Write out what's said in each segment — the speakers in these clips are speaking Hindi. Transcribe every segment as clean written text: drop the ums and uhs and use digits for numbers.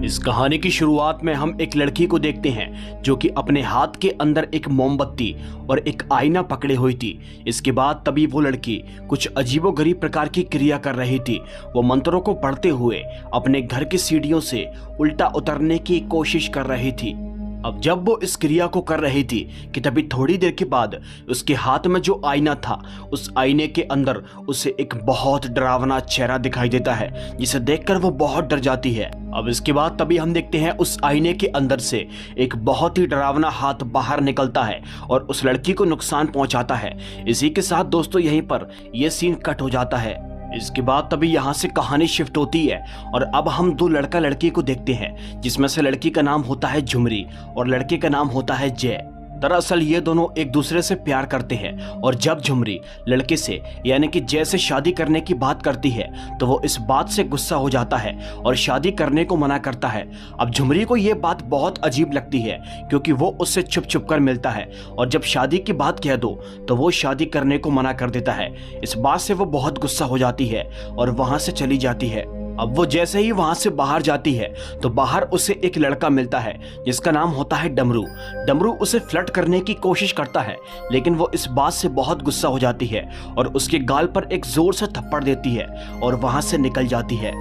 इस कहानी की शुरुआत में हम एक लड़की को देखते हैं जो कि अपने हाथ के अंदर एक मोमबत्ती और एक आईना पकड़े हुई थी। इसके बाद तभी वो लड़की कुछ अजीबोगरीब प्रकार की क्रिया कर रही थी। वो मंत्रों को पढ़ते हुए अपने घर की सीढ़ियों से उल्टा उतरने की कोशिश कर रही थी। अब जब वो इस क्रिया को कर रही थी कि तभी थोड़ी देर के बाद उसके हाथ में जो आईना था, उस आईने के अंदर उसे एक बहुत डरावना चेहरा दिखाई देता है, जिसे देखकर वो बहुत डर जाती है। अब इसके बाद तभी हम देखते हैं उस आईने के अंदर से एक बहुत ही डरावना हाथ बाहर निकलता है और उस लड़की को नुकसान पहुंचाता है। इसी के साथ दोस्तों यहीं पर यह सीन कट हो जाता है। इसके बाद तभी यहाँ से कहानी शिफ्ट होती है और अब हम दो लड़का लड़की को देखते हैं, जिसमें से लड़की का नाम होता है झुमरी और लड़के का नाम होता है जय। दरअसल ये दोनों एक दूसरे से प्यार करते हैं और जब झुमरी लड़के से यानी कि जय से शादी करने की बात करती है तो वो इस बात से गुस्सा हो जाता है और शादी करने को मना करता है। अब झुमरी को ये बात बहुत अजीब लगती है क्योंकि वो उससे छुप छुप कर मिलता है और जब शादी की बात कह दो तो वो शादी करने को मना कर देता है। इस बात से वो बहुत गुस्सा हो जाती है और वहां से चली जाती है। अब वो जैसे ही वहां से बाहर जाती है तो बाहर उसे एक लड़का मिलता है जिसका नाम होता है डमरू। डमरू उसे फ्लर्ट करने की कोशिश करता है, लेकिन वो इस बात से बहुत गुस्सा हो जाती है और उसके गाल पर एक जोर से थप्पड़ देती है और वहां से निकल जाती है।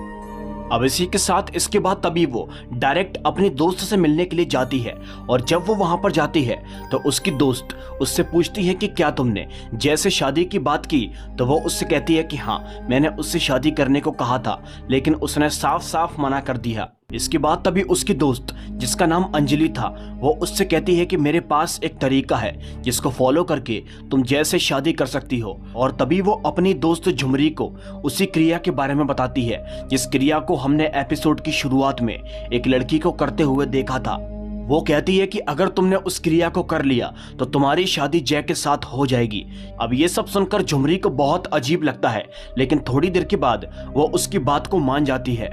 अब इसी के साथ इसके बाद तभी वो डायरेक्ट अपनी दोस्त से मिलने के लिए जाती है और जब वो वहां पर जाती है तो उसकी दोस्त उससे पूछती है कि क्या तुमने जैसे शादी की बात की, तो वो उससे कहती है कि हाँ, मैंने उससे शादी करने को कहा था, लेकिन उसने साफ साफ मना कर दिया। इसके बाद तभी उसकी दोस्त जिसका नाम अंजलि था वो उससे कहती है कि मेरे पास एक तरीका है जिसको फॉलो करके तुम जैसे शादी कर सकती हो। और तभी वो अपनी दोस्त झुमरी को उसी क्रिया के बारे में बताती है जिस क्रिया को हमने एपिसोड की शुरुआत में एक लड़की को करते हुए देखा था। वो कहती है कि अगर तुमने उस क्रिया को कर लिया तो तुम्हारी शादी जय के साथ हो जाएगी। अब ये सब सुनकर झुमरी को बहुत अजीब लगता है, लेकिन थोड़ी देर के बाद वो उसकी बात को मान जाती है।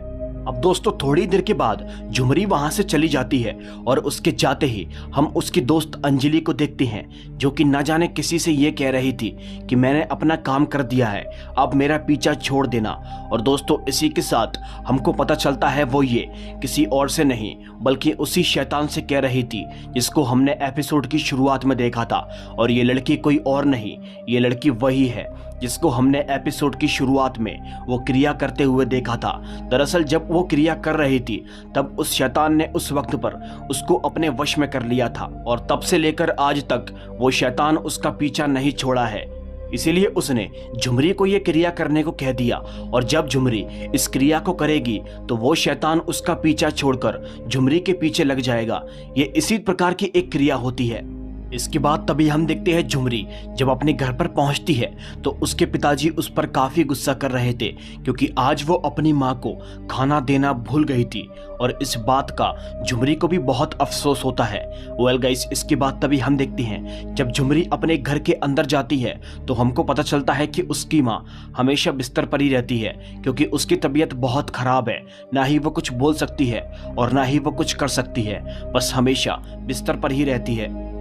अब दोस्तों थोड़ी देर के बाद झुमरी वहां से चली जाती है और उसके जाते ही हम उसकी दोस्त अंजलि को देखते हैं जो कि न जाने किसी से ये कह रही थी कि मैंने अपना काम कर दिया है, अब मेरा पीछा छोड़ देना। और दोस्तों इसी के साथ हमको पता चलता है वो ये किसी और से नहीं बल्कि उसी शैतान से कह रही थी जिसको हमने एपिसोड की शुरुआत में देखा था। और ये लड़की कोई और नहीं, ये लड़की वही है जिसको हमने एपिसोड की शुरुआत में वो क्रिया करते हुए देखा था। दरअसल जब वो क्रिया कर रही थी तब उस शैतान ने उस वक्त पर उसको अपने वश में कर लिया था और तब से लेकर आज तक वो शैतान उसका पीछा नहीं छोड़ा है। इसीलिए उसने झुमरी को ये क्रिया करने को कह दिया और जब झुमरी इस क्रिया को करेगी तो वो शैतान उसका पीछा छोड़कर झुमरी के पीछे लग जाएगा। ये इसी प्रकार की एक क्रिया होती है। इसके बाद तभी हम देखते हैं झुमरी जब अपने घर पर पहुंचती है तो उसके पिताजी उस पर काफी गुस्सा कर रहे थे क्योंकि आज वो अपनी माँ को खाना देना भूल गई थी और इस बात का झुमरी को भी बहुत अफसोस होता है। वेल गाइस, इसके बाद तभी हम देखते हैं जब झुमरी अपने घर के अंदर जाती है तो हमको पता चलता है कि उसकी माँ हमेशा बिस्तर पर ही रहती है क्योंकि उसकी तबीयत बहुत खराब है। ना ही वो कुछ बोल सकती है और ना ही वो कुछ कर सकती है, बस हमेशा बिस्तर पर ही रहती है।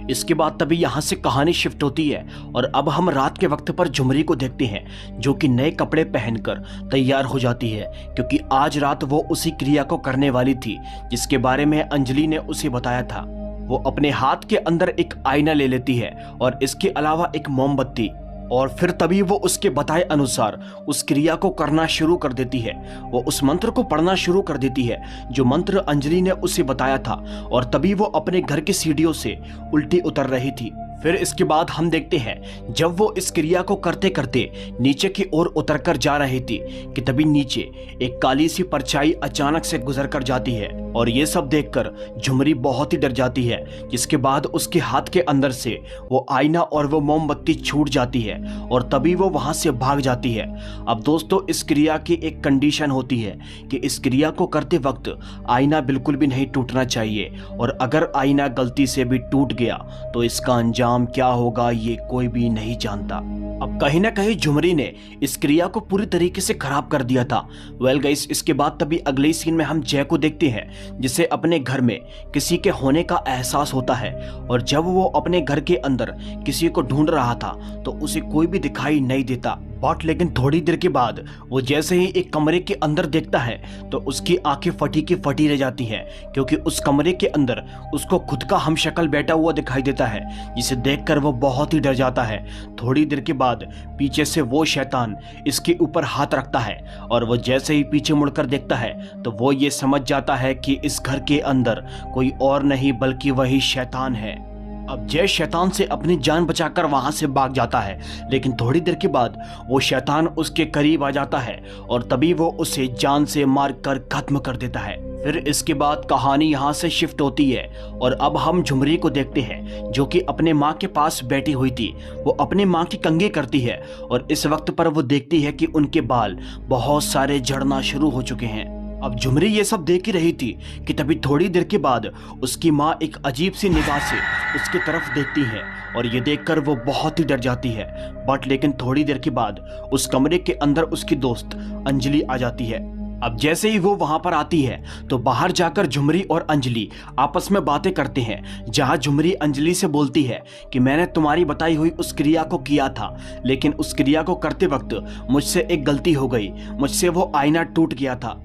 इसके बाद तभी यहाँ से कहानी शिफ्ट होती है और अब हम रात के वक्त पर झुमरी को देखते हैं जो कि नए कपड़े पहनकर तैयार हो जाती है क्योंकि आज रात वो उसी क्रिया को करने वाली थी जिसके बारे में अंजलि ने उसे बताया था। वो अपने हाथ के अंदर एक आईना ले लेती है और इसके अलावा एक मोमबत्ती और फिर तभी वो उसके बताए अनुसार उस क्रिया को करना शुरू कर देती है। वो उस मंत्र को पढ़ना शुरू कर देती है जो मंत्र अंजलि ने उसे बताया था और तभी वो अपने घर की सीढ़ियों से उल्टी उतर रही थी। फिर इसके बाद हम देखते हैं जब वो इस क्रिया को करते करते नीचे की ओर उतरकर जा रही थी कि तभी नीचे एक काली सी परछाई अचानक से गुजर कर जाती है और ये सब देखकर झुमरी बहुत ही डर जाती है। जिसके बाद उसके हाथ के अंदर से वो आईना और वो मोमबत्ती छूट जाती है और तभी वो वहां से भाग जाती है। अब दोस्तों इस क्रिया की एक कंडीशन होती है कि इस क्रिया को करते वक्त आईना बिल्कुल भी नहीं टूटना चाहिए और अगर आईना गलती से भी टूट गया तो इसका अंजाम क्या होगा ये कोई भी नहीं जानता। अब कहीं ना कहीं झुमरी ने इस क्रिया को पूरी तरीके से खराब कर दिया था। वेल गाइस, इसके बाद तभी अगले सीन में हम जय को देखते हैं जिसे अपने घर में किसी के होने का एहसास होता है। और जब वो अपने घर के अंदर किसी को ढूंढ रहा था तो उसे कोई भी दिखाई नहीं देता। बट लेकिन थोड़ी देर के बाद वो जैसे ही एक कमरे के अंदर देखता है तो उसकी आंखें फटी की फटी रह जाती है, क्योंकि उस कमरे के अंदर उसको खुद का हमशक्ल बैठा हुआ दिखाई देता है, जिसे देखकर वो बहुत ही डर जाता है। थोड़ी देर के बाद पीछे से वो शैतान इसके ऊपर हाथ रखता है और वो जैसे ही पीछे मुड़कर देखता है तो वो ये समझ जाता है कि इस घर के अंदर कोई और नहीं बल्कि वही शैतान है। अब जय शैतान से अपनी जान बचाकर वहां से भाग जाता है, लेकिन थोड़ी देर के बाद वो शैतान उसके करीब आ जाता है और तभी वो उसे जान से मारकर खत्म कर देता है। फिर इसके बाद कहानी यहाँ से शिफ्ट होती है और अब हम झुमरी को देखते हैं जो कि अपने माँ के पास बैठी हुई थी। वो अपनी माँ की कंघी करती है और इस वक्त पर वो देखती है कि उनके बाल बहुत सारे झड़ना शुरू हो चुके हैं। अब झुमरी ये सब देख ही रही थी कि तभी थोड़ी देर के बाद उसकी माँ एक अजीब सी निगाह से उसकी तरफ देखती है और ये देखकर वो बहुत ही डर जाती है। बट लेकिन थोड़ी देर के बाद उस कमरे के अंदर उसकी दोस्त अंजलि आ जाती है। अब जैसे ही वो वहां पर आती है तो बाहर जाकर झुमरी और अंजलि आपस में बातें करते हैं, जहां झुमरी अंजलि से बोलती है कि मैंने तुम्हारी बताई हुई उस क्रिया को किया था, लेकिन उस क्रिया को करते वक्त मुझसे एक गलती हो गई, मुझसे वो आईना टूट गया था।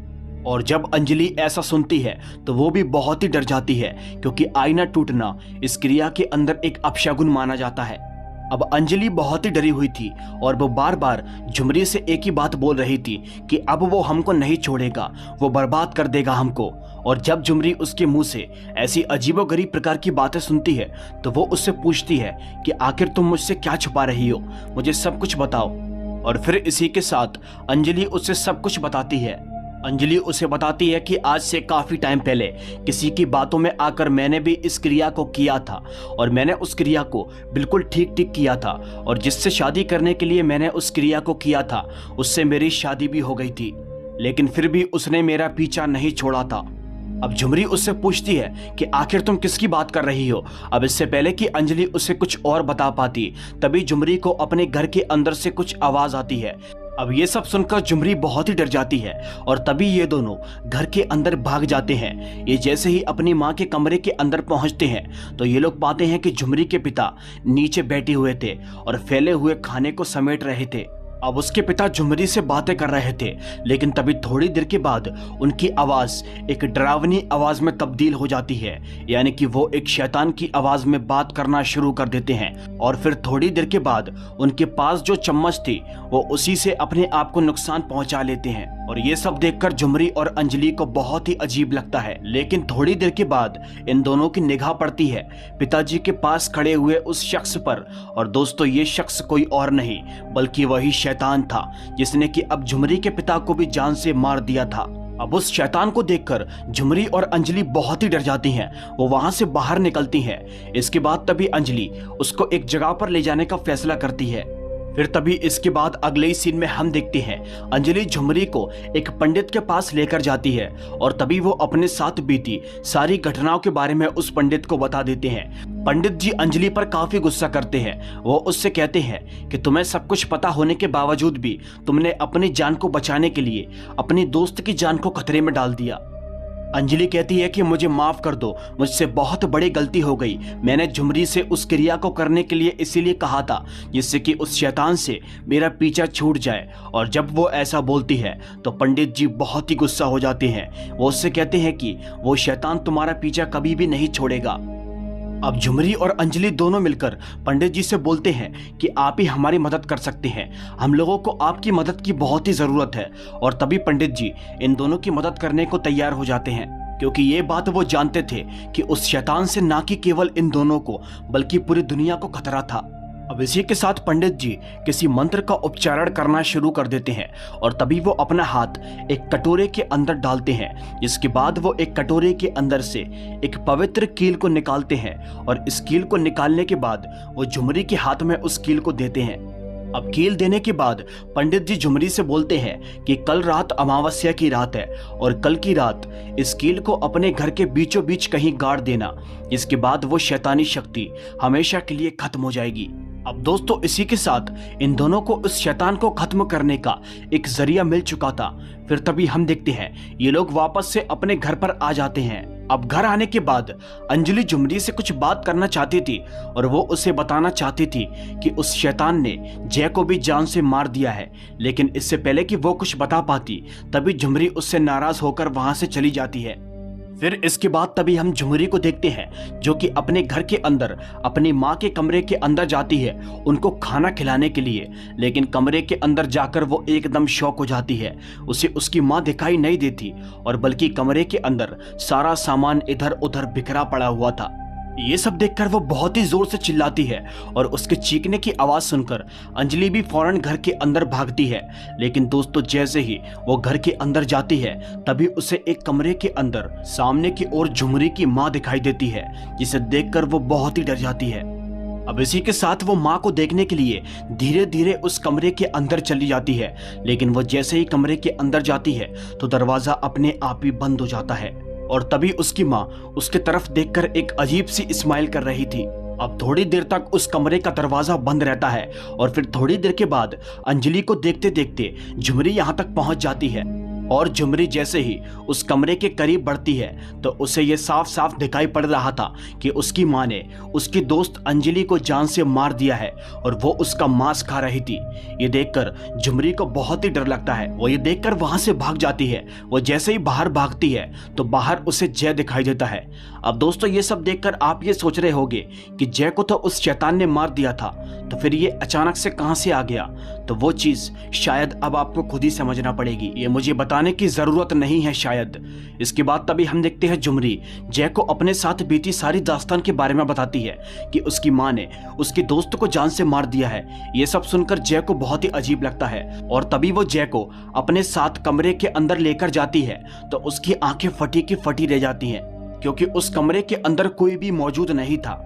और जब अंजलि ऐसा सुनती है तो वो भी बहुत ही डर जाती है, क्योंकि आईना टूटना इस क्रिया के अंदर एक अपशगुन माना जाता है। अब अंजलि बहुत ही डरी हुई थी और वो बार बार झुमरी से एक ही बात बोल रही थी कि अब वो हमको नहीं छोड़ेगा, वो बर्बाद कर देगा हमको। और जब झुमरी उसके मुंह से ऐसी अजीबोगरीब प्रकार की बातें सुनती है तो वो उससे पूछती है कि आखिर तुम मुझसे क्या छुपा रही हो, मुझे सब कुछ बताओ। और फिर इसी के साथ अंजलि उससे सब कुछ बताती है। अंजलि उसे बताती है कि आज से काफी टाइम पहले किसी की बातों में आकर मैंने भी इस क्रिया को किया था और मैंने उस क्रिया को बिल्कुल ठीक ठीक किया था, और जिससे शादी करने के लिए मैंने उस क्रिया को किया था उससे मेरी शादी भी हो गई थी, लेकिन फिर भी उसने मेरा पीछा नहीं छोड़ा था। अब झुमरी उससे पूछती है कि आखिर तुम किसकी बात कर रही हो। अब इससे पहले कि अंजलि उसे कुछ और बता पाती तभी झुमरी को अपने घर के अंदर से कुछ आवाज आती है। अब ये सब सुनकर झुमरी बहुत ही डर जाती है और तभी ये दोनों घर के अंदर भाग जाते हैं। ये जैसे ही अपनी माँ के कमरे के अंदर पहुंचते हैं तो ये लोग पाते हैं कि झुमरी के पिता नीचे बैठे हुए थे और फैले हुए खाने को समेट रहे थे। अब उसके पिता झुमरी से बातें कर रहे थे, लेकिन तभी थोड़ी देर के बाद उनकी आवाज एक डरावनी आवाज में तब्दील हो जाती है, यानी कि वो एक शैतान की आवाज में बात करना शुरू कर देते हैं। और फिर थोड़ी देर के बाद उनके पास जो चम्मच थी वो उसी से अपने आप को नुकसान पहुंचा लेते हैं। और ये सब देखकर झुमरी और अंजलि को बहुत ही अजीब लगता है। लेकिन थोड़ी देर के बाद इन दोनों की निगाह पड़ती है पिताजी के पास खड़े हुए उस शख्स पर, और दोस्तों ये शख्स कोई और नहीं बल्कि वही शैतान था जिसने कि अब झुमरी के पिता को भी जान से मार दिया था। अब उस शैतान को देखकर झुमरी और अंजलि बहुत ही डर जाती हैं। वो वहां से बाहर निकलती हैं। इसके बाद तभी अंजलि उसको एक जगह पर ले जाने का फैसला करती है। फिर तभी इसके बाद अगले ही सीन में हम देखते हैं अंजलि झुमरी को एक पंडित के पास लेकर जाती है और तभी वो अपने साथ बीती सारी घटनाओं के बारे में उस पंडित को बता देते हैं। पंडित जी अंजलि पर काफी गुस्सा करते हैं। वो उससे कहते हैं कि तुम्हें सब कुछ पता होने के बावजूद भी तुमने अपनी जान को बचाने के लिए अपनी दोस्त की जान को खतरे में डाल दिया। अंजलि कहती है कि मुझे माफ कर दो, मुझसे बहुत बड़ी गलती हो गई। मैंने झुमरी से उस क्रिया को करने के लिए इसीलिए कहा था जिससे कि उस शैतान से मेरा पीछा छूट जाए। और जब वो ऐसा बोलती है तो पंडित जी बहुत ही गुस्सा हो जाते हैं। वो उससे कहते हैं कि वो शैतान तुम्हारा पीछा कभी भी नहीं छोड़ेगा। अब झुमरी और अंजलि दोनों मिलकर पंडित जी से बोलते हैं कि आप ही हमारी मदद कर सकते हैं, हम लोगों को आपकी मदद की बहुत ही ज़रूरत है। और तभी पंडित जी इन दोनों की मदद करने को तैयार हो जाते हैं, क्योंकि ये बात वो जानते थे कि उस शैतान से ना कि केवल इन दोनों को बल्कि पूरी दुनिया को खतरा था। अब इसी के साथ पंडित जी किसी मंत्र का उच्चारण करना शुरू कर देते हैं और तभी वो अपना हाथ एक कटोरे के अंदर डालते हैं, जिसके बाद वो एक कटोरे के अंदर से एक पवित्र कील को निकालते हैं। और इस कील को निकालने के बाद वो झुमरी के हाथ में उस कील को देते हैं। अब कील देने के बाद पंडित जी झुमरी से बोलते हैं कि कल रात अमावस्या की रात है और कल की रात इस कील को अपने घर के बीचों बीच कहीं गाड़ देना। इसके बाद वो शैतानी शक्ति हमेशा के लिए खत्म हो जाएगी। अब दोस्तों इसी के साथ इन दोनों को उस शैतान को खत्म करने का एक जरिया मिल चुका था। फिर तभी हम देखते हैं ये लोग वापस से अपने घर पर आ जाते हैं। अब घर आने के बाद अंजलि झुमरी से कुछ बात करना चाहती थी और वो उसे बताना चाहती थी कि उस शैतान ने जय को भी जान से मार दिया है। लेकिन इससे पहले कि वो कुछ बता पाती तभी झुमरी उससे नाराज होकर वहां से चली जाती है। फिर इसके बाद तभी हम झुमरी को देखते हैं जो कि अपने घर के अंदर अपनी माँ के कमरे के अंदर जाती है उनको खाना खिलाने के लिए। लेकिन कमरे के अंदर जाकर वो एकदम शॉक हो जाती है। उसे उसकी माँ दिखाई नहीं देती और बल्कि कमरे के अंदर सारा सामान इधर उधर बिखरा पड़ा हुआ था। ये सब देखकर वो बहुत ही जोर से चिल्लाती है और उसके चीखने की आवाज सुनकर अंजलि भी फौरन घर के अंदर भागती है। लेकिन दोस्तों जैसे ही वो घर के अंदर जाती है तभी उसे एक कमरे के अंदर सामने की ओर झुमरी की माँ दिखाई देती है, जिसे देखकर वो बहुत ही डर जाती है। अब इसी के साथ वो माँ को देखने के लिए धीरे धीरे उस कमरे के अंदर चली जाती है। लेकिन वो जैसे ही कमरे के अंदर जाती है तो दरवाजा अपने आप ही बंद हो जाता है और तभी उसकी माँ उसके तरफ देखकर एक अजीब सी स्माइल कर रही थी। अब थोड़ी देर तक उस कमरे का दरवाजा बंद रहता है और फिर थोड़ी देर के बाद अंजलि को देखते देखते झुमरी यहाँ तक पहुंच जाती है। और झुमरी जैसे ही उस कमरे के करीब बढ़ती है तो उसे ये साफ साफ दिखाई पड़ रहा था कि उसकी माँ ने उसकी दोस्त अंजलि को जान से मार दिया है और वो उसका मांस खा रही थी। ये देखकर झुमरी को बहुत ही डर लगता है। वो ये देखकर वहां से भाग जाती है। वो जैसे ही बाहर भागती है तो बाहर उसे जय दिखाई देता है। अब दोस्तों ये सब देखकर आप ये सोच रहे होंगे कि जय को तो उस शैतान ने मार दिया था, तो फिर ये अचानक से कहां से आ गया? तो वो चीज शायद अब आपको खुद ही समझना पड़ेगी, ये मुझे बताने की जरूरत नहीं है शायद। इसके बाद तभी हम देखते हैं झुमरी जय को अपने साथ बीती सारी दास्तान के बारे में बताती है कि उसकी माँ ने उसके दोस्त को जान से मार दिया है। ये सब सुनकर जय को बहुत ही अजीब लगता है और तभी वो जय को अपने साथ कमरे के अंदर लेकर जाती है तो उसकी आंखें फटी की फटी रह जाती हैं क्योंकि उस कमरे के अंदर कोई भी मौजूद नहीं था।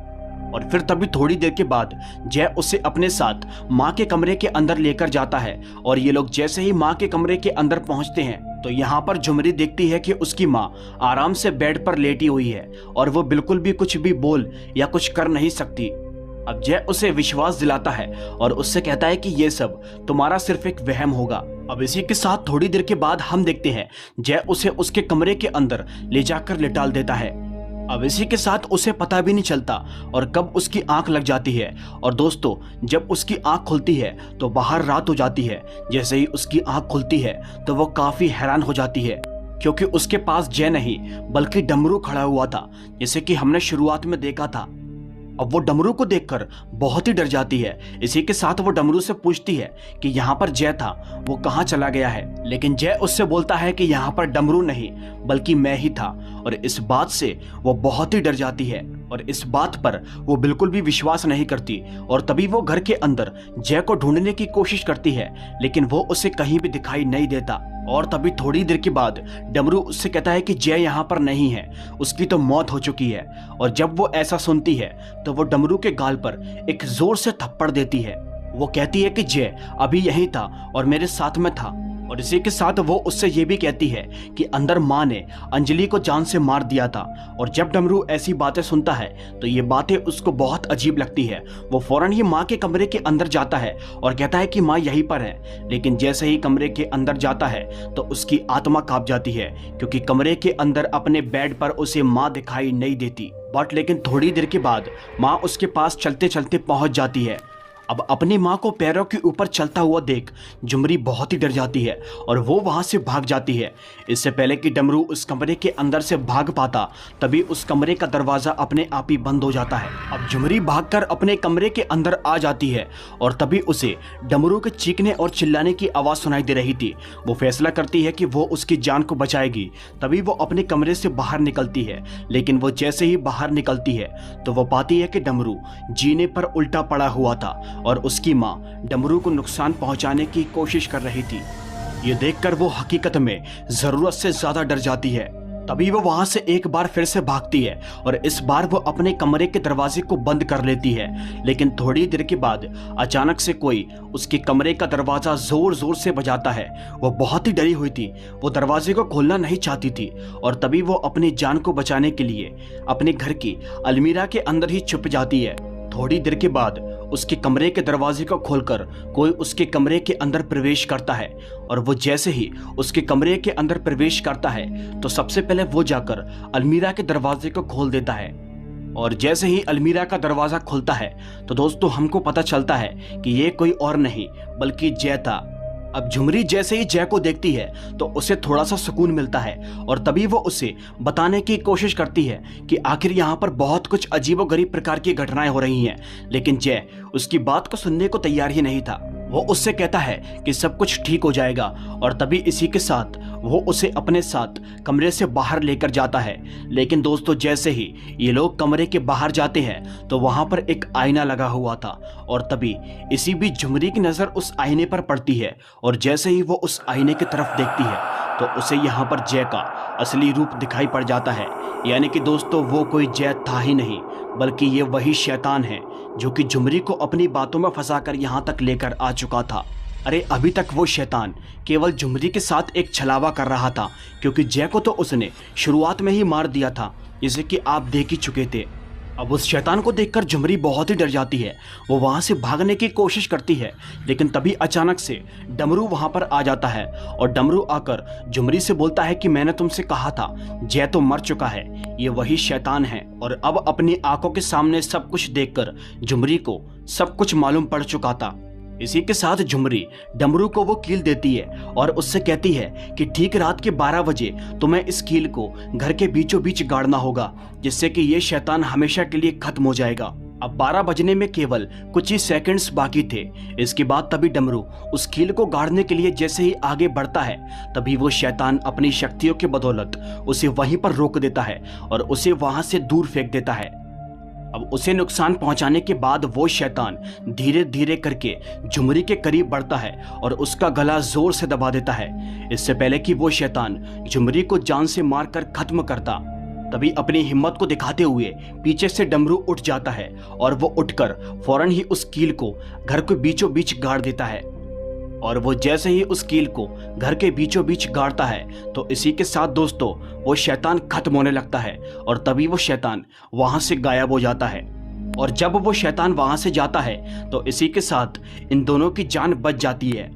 और फिर तभी थोड़ी देर के बाद जय उसे अपने साथ माँ के कमरे के अंदर लेकर जाता है और ये लोग जैसे ही माँ के कमरे के अंदर पहुंचते हैं तो यहाँ पर झुमरी देखती है कि उसकी माँ आराम से बेड पर लेटी हुई है और वो बिल्कुल भी कुछ भी बोल या कुछ कर नहीं सकती। अब जय उसे विश्वास दिलाता है और उससे कहता है कि ये सब तुम्हारा सिर्फ एक वहम होगा। अब इसी के साथ थोड़ी देर के बाद हम देखते हैं जय उसे उसके कमरे के अंदर ले जाकर लिटाल देता है। अब इसी के साथ उसे पता भी नहीं चलता और कब उसकी आंख लग जाती है। और दोस्तों जब उसकी आंख खुलती है तो बाहर रात हो जाती है। जैसे ही उसकी आंख खुलती है तो वो काफी हैरान हो जाती है क्योंकि उसके पास जय नहीं बल्कि डमरू खड़ा हुआ था, जैसे कि हमने शुरुआत में देखा था। अब वो डमरू को देखकर बहुत ही डर जाती है। इसी के साथ वो डमरू से पूछती है कि यहाँ पर जय था, वो कहाँ चला गया है। लेकिन जय उससे बोलता है कि यहाँ पर डमरू नहीं बल्कि मैं ही था। और इस बात से वो बहुत ही डर जाती है और इस बात पर वो बिल्कुल भी विश्वास नहीं करती। और तभी वो घर के अंदर जय को ढूंढने की कोशिश करती है लेकिन वो उसे कहीं भी दिखाई नहीं देता। और तभी थोड़ी देर के बाद डमरू उससे कहता है कि जय यहाँ पर नहीं है, उसकी तो मौत हो चुकी है। और जब वो ऐसा सुनती है तो वो डमरू के गाल पर एक जोर से थप्पड़ देती है। वो कहती है कि जय अभी यहीं था और मेरे साथ में था। और इसी के साथ वो उससे ये भी कहती है कि अंदर माँ ने अंजलि को जान से मार दिया था। और जब डमरू ऐसी बातें सुनता है तो ये बातें उसको बहुत अजीब लगती है। वो फौरन ही माँ के कमरे के अंदर जाता है और कहता है कि माँ यहीं पर है। लेकिन जैसे ही कमरे के अंदर जाता है तो उसकी आत्मा कांप जाती है क्योंकि कमरे के अंदर अपने बेड पर उसे माँ दिखाई नहीं देती। बट लेकिन थोड़ी देर के बाद माँ उसके पास चलते चलते पहुंच जाती है। अब अपनी माँ को पैरों के ऊपर चलता हुआ देख झुमरी बहुत ही डर जाती है और वो वहां से भाग जाती है। इससे पहले कि डमरू उस कमरे के अंदर से भाग पाता तभी उस कमरे का दरवाजा अपने आप ही बंद हो जाता है। अब झुमरी भागकर अपने कमरे के अंदर आ जाती है और तभी उसे डमरू के चीखने और चिल्लाने की आवाज सुनाई दे रही थी। वो फैसला करती है कि वो उसकी जान को बचाएगी। तभी वो अपने कमरे से बाहर निकलती है। लेकिन वो जैसे ही बाहर निकलती है तो वो पाती है कि डमरू जीने पर उल्टा पड़ा हुआ था और उसकी माँ डमरू को नुकसान पहुंचाने की कोशिश कर रही थी। ये देखकर वो हकीकत में जरूरत से ज्यादा डर जाती है। तभी वो वहां से एक बार फिर से भागती है और इस बार वो अपने कमरे के दरवाजे को बंद कर लेती है। लेकिन थोड़ी देर के बाद अचानक से कोई उसके कमरे का दरवाजा जोर जोर से बजाता है। वो बहुत ही डरी हुई थी, वो दरवाजे को खोलना नहीं चाहती थी और तभी वो अपनी जान को बचाने के लिए अपने घर की अलमीरा के अंदर ही छुप जाती है। थोड़ी देर के बाद उसके कमरे के दरवाजे को खोलकर कोई उसके कमरे के अंदर प्रवेश करता है और वो जैसे ही उसके कमरे के अंदर प्रवेश करता है तो सबसे पहले वो जाकर अलमीरा के दरवाजे को खोल देता है। और जैसे ही अलमीरा का दरवाजा खुलता है तो दोस्तों हमको पता चलता है कि ये कोई और नहीं बल्कि जय था। अब झुमरी जैसे ही जय को देखती है तो उसे थोड़ा सा सुकून मिलता है और तभी वो उसे बताने की कोशिश करती है कि आखिर यहाँ पर बहुत कुछ अजीबोगरीब प्रकार की घटनाएं हो रही हैं। लेकिन जय उसकी बात को सुनने को तैयार ही नहीं था। वो उससे कहता है कि सब कुछ ठीक हो जाएगा और तभी इसी के साथ वो उसे अपने साथ कमरे से बाहर लेकर जाता है। लेकिन दोस्तों जैसे ही ये लोग कमरे के बाहर जाते हैं तो वहां पर एक आईना लगा हुआ था और तभी इसी बीच झुमरी की नजर उस आईने पर पड़ती है और जैसे ही वो उस आईने की तरफ देखती है तो उसे यहाँ पर जय का असली रूप दिखाई पड़ जाता है। यानी कि दोस्तों वो कोई जय था ही नहीं बल्कि ये वही शैतान है जो कि झुमरी को अपनी बातों में फंसाकर यहाँ तक लेकर आ चुका था। अरे अभी तक वो शैतान केवल झुमरी के साथ एक छलावा कर रहा था क्योंकि जय को तो उसने शुरुआत में ही मार दिया था, जिसे कि आप देख ही चुके थे। अब उस शैतान को देखकर झुमरी बहुत ही डर जाती है। वो वहां से भागने की कोशिश करती है लेकिन तभी अचानक से डमरू वहां पर आ जाता है और डमरू आकर झुमरी से बोलता है कि मैंने तुमसे कहा था जय तो मर चुका है, ये वही शैतान है। और अब अपनी आंखों के सामने सब कुछ देखकर झुमरी को सब कुछ मालूम पड़ चुका था। इसी के साथ झुमरी डमरू को वो कील देती है और उससे कहती है कि ठीक रात के 12 बजे तुम्हें इस कील को घर के बीचों बीच गाड़ना होगा जिससे कि ये शैतान हमेशा के लिए खत्म हो जाएगा। अब 12 बजने में केवल कुछ ही सेकंड्स बाकी थे। इसके बाद तभी डमरू उस कील को गाड़ने के लिए जैसे ही आगे बढ़ता है तभी वो शैतान अपनी शक्तियों के बदौलत उसे वहीं पर रोक देता है और उसे वहां से दूर फेंक देता है। अब उसे नुकसान पहुंचाने के बाद वो शैतान धीरे धीरे करके झुमरी के करीब बढ़ता है और उसका गला जोर से दबा देता है इससे पहले कि वो शैतान झुमरी को जान से मारकर खत्म करता। तभी अपनी हिम्मत को दिखाते हुए पीछे से डमरू उठ जाता है और वो उठकर फौरन ही उस कील को घर के बीचों बीच गाड़ देता है। और वो जैसे ही उस कील को घर के बीचों बीच गाड़ता है तो इसी के साथ दोस्तों वो शैतान खत्म होने लगता है और तभी वो शैतान वहां से गायब हो जाता है। और जब वो शैतान वहां से जाता है तो इसी के साथ इन दोनों की जान बच जाती है।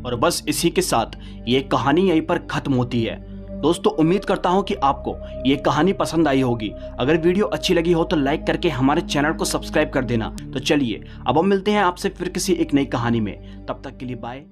और बस इसी के साथ ये कहानी यहीं पर खत्म होती है। दोस्तों उम्मीद करता हूं कि आपको ये कहानी पसंद आई होगी। अगर वीडियो अच्छी लगी हो तो लाइक करके हमारे चैनल को सब्सक्राइब कर देना। तो चलिए अब हम मिलते हैं आपसे फिर किसी एक नई कहानी में। तब तक के लिए बाय।